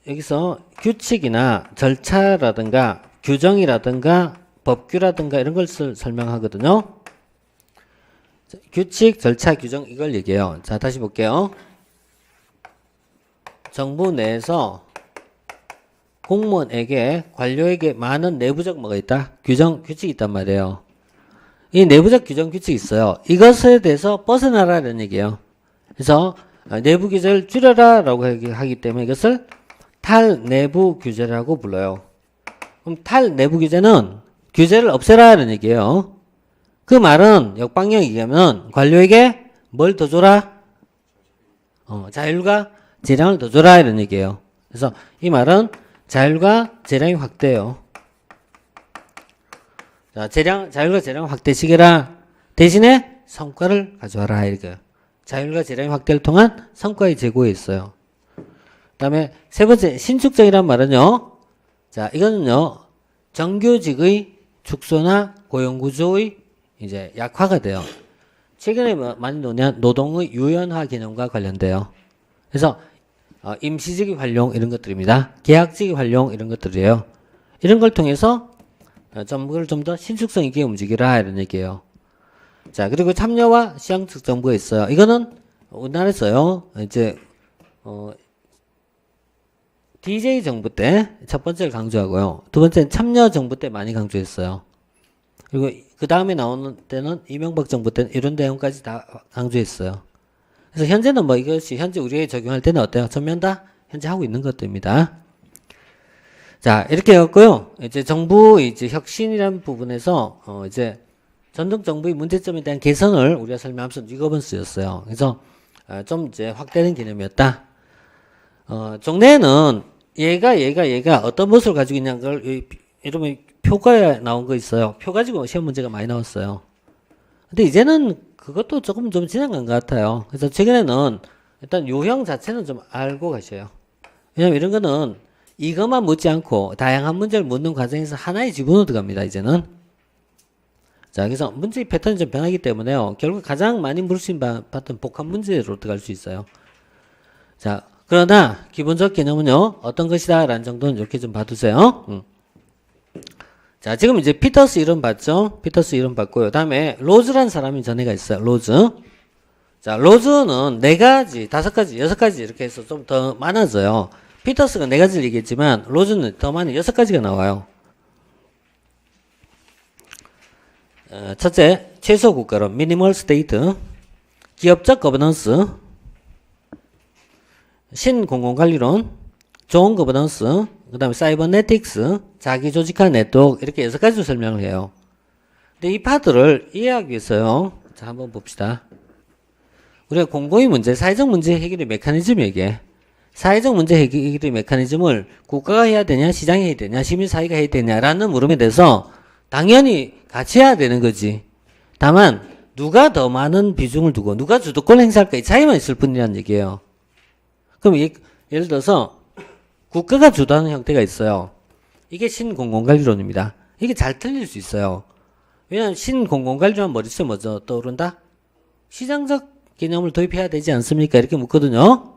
여기서 규칙이나 절차라든가 규정이라든가 법규라든가 이런 걸 설명하거든요. 자, 규칙, 절차, 규정 이걸 얘기해요. 자, 다시 볼게요. 정부 내에서 공무원에게, 관료에게 많은 내부적 뭐가 있다? 규정, 규칙이 있단 말이에요. 이 내부적 규정, 규칙이 있어요. 이것에 대해서 벗어나라는 얘기예요. 그래서 내부 규제를 줄여라 라고 하기 때문에 이것을 탈내부 규제라고 불러요. 그럼 탈내부 규제는 규제를 없애라는 얘기예요. 그 말은 역방향 얘기하면 관료에게 뭘 더 줘라? 자율과 재량을 더 줘라 이런 얘기예요. 그래서 이 말은 자율과 재량이 확대해요. 자, 자율과 재량 확대시켜라. 대신에 성과를 가져와라 이렇게. 자율과 재량의 확대를 통한 성과의 제고에 있어요. 그 다음에 세 번째 신축적이란 말은요. 자, 이거는요. 정규직의 축소나 고용구조의 이제 약화가 돼요. 최근에 많이 논의한 노동의 유연화 개념과 관련돼요. 그래서 임시직의 활용 이런 것들입니다. 계약직의 활용 이런 것들이에요. 이런 걸 통해서 정부를 좀 더 신축성 있게 움직이라 이런 얘기예요. 자, 그리고 참여와 시향적 정부가 있어요. 이거는 우리나라에서요. 이제 DJ 정부 때 첫 번째를 강조하고요. 두 번째는 참여 정부 때 많이 강조했어요. 그리고 그 다음에 나오는 때는 이명박 정부 때는 이런 내용까지 다 강조했어요. 그래서 현재는 뭐 이것이 현재 우리에게 적용할 때는 어때요? 전면 다 현재 하고 있는 것들입니다. 자, 이렇게 해갖고요. 이제 정부 이제 혁신이라는 부분에서 이제 전통 정부의 문제점에 대한 개선을 우리가 설명하면서 리거번스였어요. 그래서 좀 이제 확대된 개념이었다. 종래에는 얘가 어떤 모습을 가지고 있냐는 걸 이러면 표가 나온 거 있어요. 표 가지고 시험 문제가 많이 나왔어요. 근데 이제는 그것도 조금 좀 지나간 것 같아요. 그래서 최근에는 일단 요형 자체는 좀 알고 가셔요. 왜냐면 이런 거는 이것만 묻지 않고 다양한 문제를 묻는 과정에서 하나의 지분으로 들어갑니다. 이제는. 자, 그래서 문제의 패턴이 좀 변하기 때문에요. 결국 가장 많이 물으신 받던 복합 문제로 들어갈 수 있어요. 자, 그러나 기본적 개념은요. 어떤 것이다 라는 정도는 이렇게 좀 봐두세요. 자, 지금 이제 피터스 이론 봤죠? 피터스 이론 봤고요. 다음에 로즈라는 사람이 전에가 있어요. 로즈. 자, 로즈는 4가지, 5가지, 6가지 이렇게 해서 좀 더 많아져요. 피터스가 4가지를 얘기했지만 로즈는 더 많이 6가지가 나와요. 첫째, 최소 국가론, 미니멀 스테이트, 기업적 거버넌스, 신공공관리론, 좋은 거버넌스, 그 다음에 사이버네틱스, 자기조직화 네트워크 이렇게 6가지로 설명을 해요. 근데 이 파트를 이해하기 위해서요. 자, 한번 봅시다. 우리가 공공의 문제, 사회적 문제 해결의 메커니즘 얘기해. 사회적 문제 해결의 메커니즘을 국가가 해야 되냐, 시장이 해야 되냐, 시민사회가 해야 되냐라는 물음에 대해서 당연히 같이 해야 되는 거지. 다만 누가 더 많은 비중을 두고 누가 주도권을 행사할까 이 차이만 있을 뿐이라는 얘기예요. 그럼 예를 들어서 국가가 주도하는 형태가 있어요. 이게 신공공관리론입니다. 이게 잘 틀릴 수 있어요. 왜냐하면 신공공관리론 머릿속에 먼저 떠오른다? 시장적 개념을 도입해야 되지 않습니까? 이렇게 묻거든요.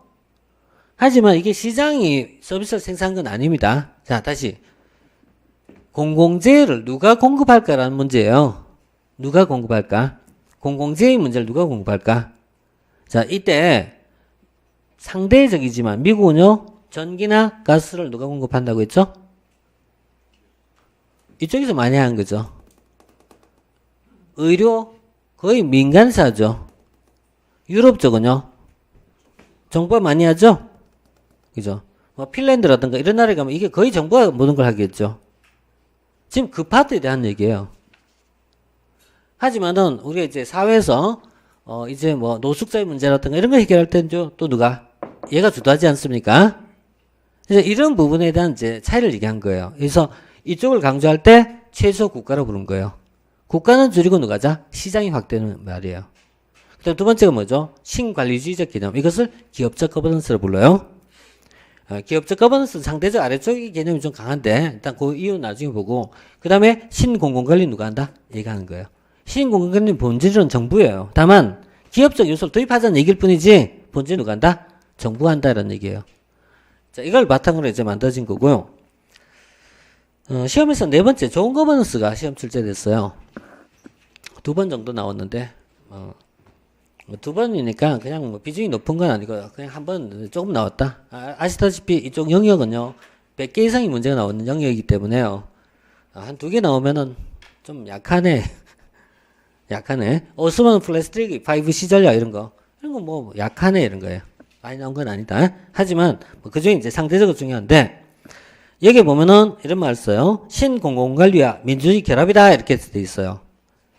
하지만 이게 시장이 서비스를 생산한 건 아닙니다. 자, 다시. 공공재해를 누가 공급할까라는 문제예요. 누가 공급할까? 공공재해의 문제를 누가 공급할까? 자, 이때 상대적이지만 미국은요. 전기나 가스를 누가 공급한다고 했죠? 이쪽에서 많이 하는 거죠. 의료 거의 민간사죠. 유럽 쪽은요. 정부가 많이 하죠. 그죠? 뭐 핀란드라든가 이런 나라에 가면 이게 거의 정부가 모든 걸 하겠죠. 지금 그 파트에 대한 얘기예요. 하지만은 우리가 이제 사회에서 이제 뭐 노숙자의 문제라든가 이런 거 해결할 때는 또 누가 얘가 주도하지 않습니까? 그래서 이런 부분에 대한 이제 차이를 얘기한 거예요. 그래서 이쪽을 강조할 때 최소 국가로 부른 거예요. 국가는 줄이고 누가자? 시장이 확대는 말이에요. 그다음 두 번째가 뭐죠? 신관리주의적 개념. 이것을 기업적 거버넌스로 불러요. 기업적 거버넌스는 상대적 아래쪽의 개념이 좀 강한데 일단 그 이유 나중에 보고 그 다음에 신공공관리 누가 한다? 얘기하는 거예요. 신공공관리 본질은 정부예요. 다만 기업적 요소를 도입하자는 얘기일 뿐이지 본질 누가 한다? 정부가 한다라는 얘기예요. 자, 이걸 바탕으로 이제 만들어진 거고요. 시험에서 네 번째 좋은 거버넌스가 시험 출제됐어요. 2번 정도 나왔는데 두 번이니까 그냥 뭐 비중이 높은 건 아니고 그냥 한 번 조금 나왔다. 아시다시피 이쪽 영역은요 100개 이상의 문제가 나오는 영역이기 때문에요. 한 2개 나오면은 좀 약하네. 약하네. 오스만 플래스틱 5 시절이야 이런 거 뭐 약하네 이런 거예요. 많이 나온 건 아니다. 하지만 뭐 그중에 이제 상대적으로 중요한데 여기 보면은 이런 말 써요. 신공공관리와 민주주의 결합이다 이렇게 돼 있어요.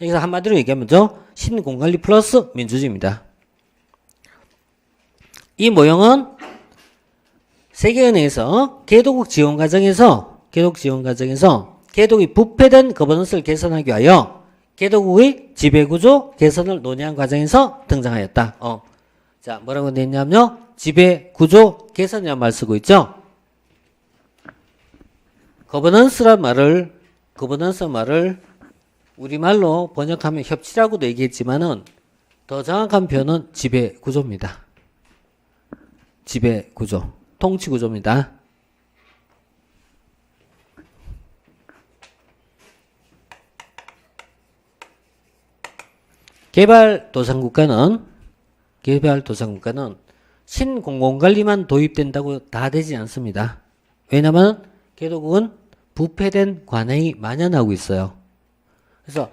여기서 한마디로 얘기하면 신공관리 플러스 민주주의입니다. 이 모형은 세계은행에서 개도국 지원 과정에서 개도국이 부패된 거버넌스를 개선하기 위하여 개도국의 지배구조 개선을 논의한 과정에서 등장하였다. 자, 뭐라고 되어 있냐면요. 지배구조 개선이라는 말 쓰고 있죠. 거버넌스 말을 우리말로 번역하면 협치라고도 얘기했지만은 더 정확한 표현은 지배구조입니다. 지배구조, 통치구조입니다. 개발도상국가는 신공공관리만 도입된다고 다 되지 않습니다. 왜냐하면 개도국은 부패된 관행이 만연하고 있어요. 그래서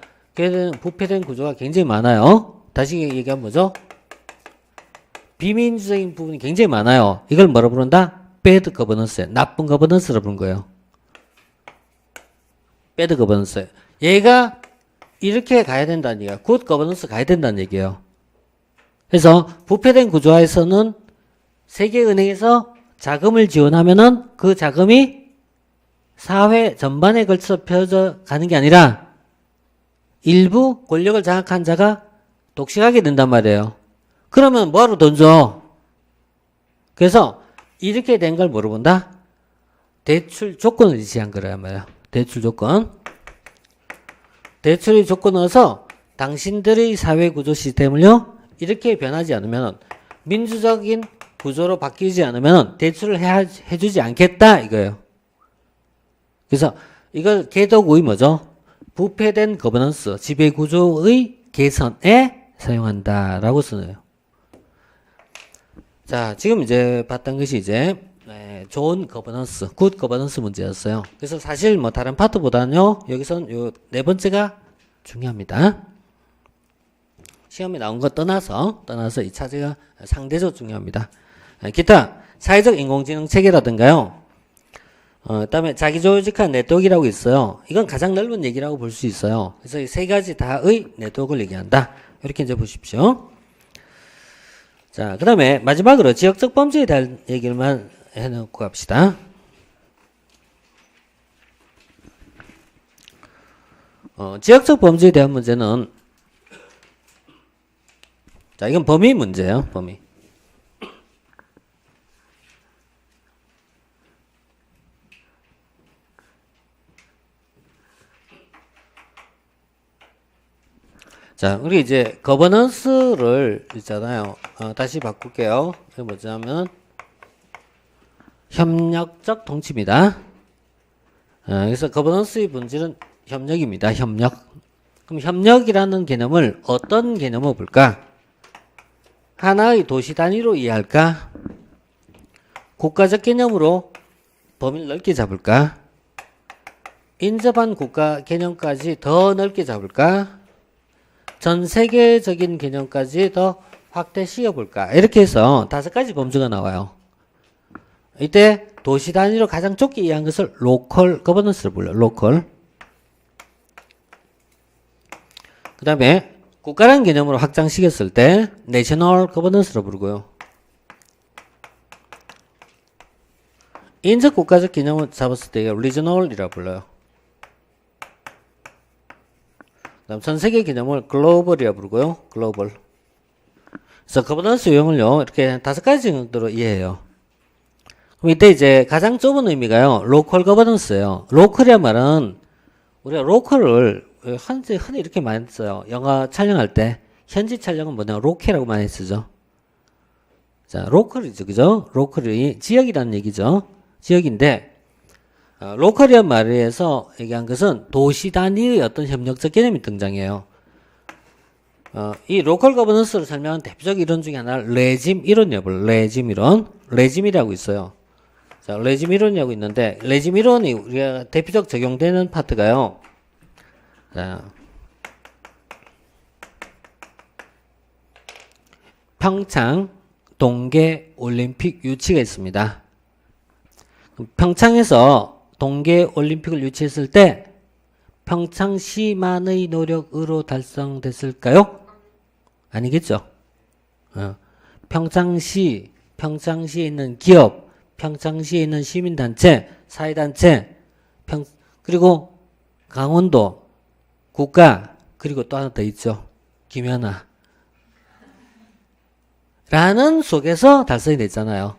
부패된 구조가 굉장히 많아요. 다시 얘기하면 뭐죠? 비민주적인 부분이 굉장히 많아요. 이걸 뭐라 부른다? bad governance, 나쁜 거버넌스로 부른 거예요. bad governance. 얘가 이렇게 가야 된다는 얘기야. good governance 가야 된다는 얘기예요. 그래서 부패된 구조화에서는 세계은행에서 자금을 지원하면은 그 자금이 사회 전반에 걸쳐 펴져 가는 게 아니라 일부 권력을 장악한 자가 독식하게 된단 말이에요. 그러면 뭐하러 돈 줘? 그래서 이렇게 된 걸 뭐로 본다? 대출 조건을 지시한 거란 말이에요. 대출 조건. 대출의 조건으로서 당신들의 사회구조 시스템을요 이렇게 변하지 않으면 민주적인 구조로 바뀌지 않으면 대출을 해주지 않겠다 이거예요. 그래서 이걸 개도국의 뭐죠? 부패된 거버넌스, 지배구조의 개선에 사용한다라고 쓰네요. 자, 지금 이제 봤던 것이 이제 좋은 거버넌스, 굿 거버넌스 문제였어요. 그래서 사실 뭐 다른 파트보다는요, 여기선 요 네 번째가 중요합니다. 시험에 나온 거 떠나서 이 차제가 상대적으로 중요합니다. 기타 사회적 인공지능 체계라든가요. 그다음에 자기조직한 네트워크라고 있어요. 이건 가장 넓은 얘기라고 볼 수 있어요. 그래서 이 세 가지 다의 네트워크를 얘기한다. 이렇게 이제 보십시오. 자, 그다음에 마지막으로 지역적 범죄에 대한 얘기만 해놓고 갑시다. 지역적 범죄에 대한 문제는 자, 이건 범위 문제예요. 범위. 자, 우리 이제 거버넌스를 있잖아요. 다시 바꿀게요. 이게 뭐냐면 협력적 통치입니다. 그래서 거버넌스의 본질은 협력입니다. 협력. 그럼 협력이라는 개념을 어떤 개념으로 볼까? 하나의 도시 단위로 이해할까? 국가적 개념으로 범위를 넓게 잡을까? 인접한 국가 개념까지 더 넓게 잡을까? 전 세계적인 개념까지 더 확대 씌워볼까? 이렇게 해서 5가지 범주가 나와요. 이때 도시 단위로 가장 좁게 이해한 것을 로컬 거버넌스를 불러요. 로컬. 그 다음에 국가라는 개념으로 확장시켰을 때 내셔널 거버넌스로 부르고요. 인접 국가적 개념을 잡았을 때 리저널이라고 불러요. 그다음 전 세계 개념을 글로벌이라고 부르고요. 글로벌. 그래서 거버넌스 유형을요. 이렇게 5가지 정도로 이해해요. 그럼 이때 이제 가장 좁은 의미가요. 로컬 거버넌스예요. 로컬이란 말은 우리가 로컬을 흔히 이렇게 많이 써요. 영화 촬영할 때 현지 촬영은 뭐냐 로케라고 많이 쓰죠. 자, 로컬이죠. 그죠? 로컬이 지역이라는 얘기죠. 지역인데 로컬이란 말에서 얘기한 것은 도시 단위의 어떤 협력적 개념이 등장해요. 이 로컬 거버넌스를 설명한 대표적 이론 중에 하나 레짐 이론이라고 불러요. 레짐 이론. 레짐이라고 있어요. 자, 레짐 이론이라고 있는데 레짐 이론이 우리가 대표적 적용되는 파트가요. 자, 평창 동계 올림픽 유치가 있습니다. 평창에서 동계 올림픽을 유치했을 때 평창시만의 노력으로 달성됐을까요? 아니겠죠. 평창시에 있는 기업, 평창시에 있는 시민단체, 사회단체, 그리고 강원도, 국가, 그리고 또 하나 더 있죠. 김연아. 라는 속에서 달성이 됐잖아요.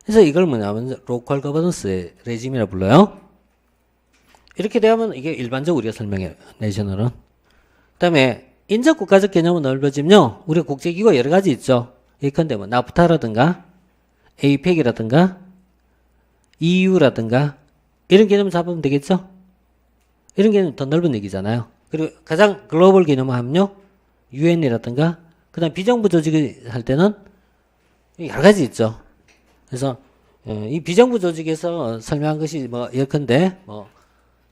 그래서 이걸 뭐냐면 로컬 거버넌스 레짐이라 불러요. 이렇게 되면 이게 일반적으로 우리가 설명해요. 내셔널은. 그 다음에 인접 국가적 개념은 넓어지면요. 우리가 국제기구가 여러 가지 있죠. 예컨대 뭐 나프타라든가 에이펙이라든가 EU라든가 이런 개념 잡으면 되겠죠. 이런 개념 더 넓은 얘기잖아요. 그리고 가장 글로벌 개념을 하면요. UN이라든가 그 다음 비정부 조직을 할 때는 여러 가지 있죠. 그래서 이 비정부 조직에서 설명한 것이 뭐 예컨대 뭐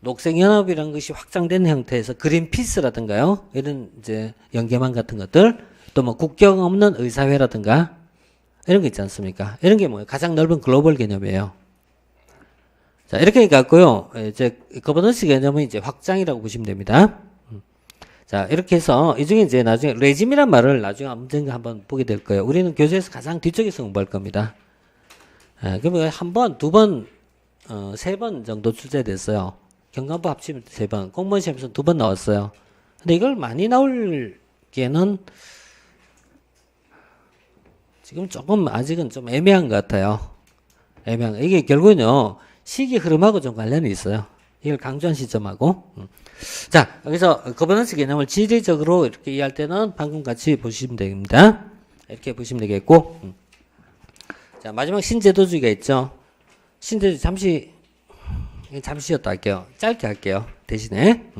녹색연합이라는 것이 확장된 형태에서 그린피스라든가요. 이런 이제 연계망 같은 것들 또 뭐 국경 없는 의사회라든가 이런 거 있지 않습니까? 이런 게 뭐예요? 가장 넓은 글로벌 개념이에요. 자, 이렇게 갖고요. 이제 거버넌스 개념은 이제 확장이라고 보시면 됩니다. 자, 이렇게 해서 이 중에 이제 나중에 레짐이란 말을 나중에 언젠가 한번 보게 될 거예요. 우리는 교재에서 가장 뒤쪽에서 공부할 겁니다. 그러면 한 번, 두 번, 3번 정도 출제됐어요. 경감부 합치면 3번, 공무원 시험에서 2번 나왔어요. 근데 이걸 많이 나올 게는 지금 조금 아직은 좀 애매한 것 같아요. 애매한. 이게 결국은요, 시기 흐름하고 좀 관련이 있어요. 이걸 강조한 시점하고. 자, 여기서 거버넌스 개념을 지리적으로 이렇게 이해할 때는 방금 같이 보시면 됩니다. 이렇게 보시면 되겠고. 자, 마지막 신제도주의가 있죠. 신제도주의 잠시 쉬었다 할게요. 짧게 할게요. 대신에.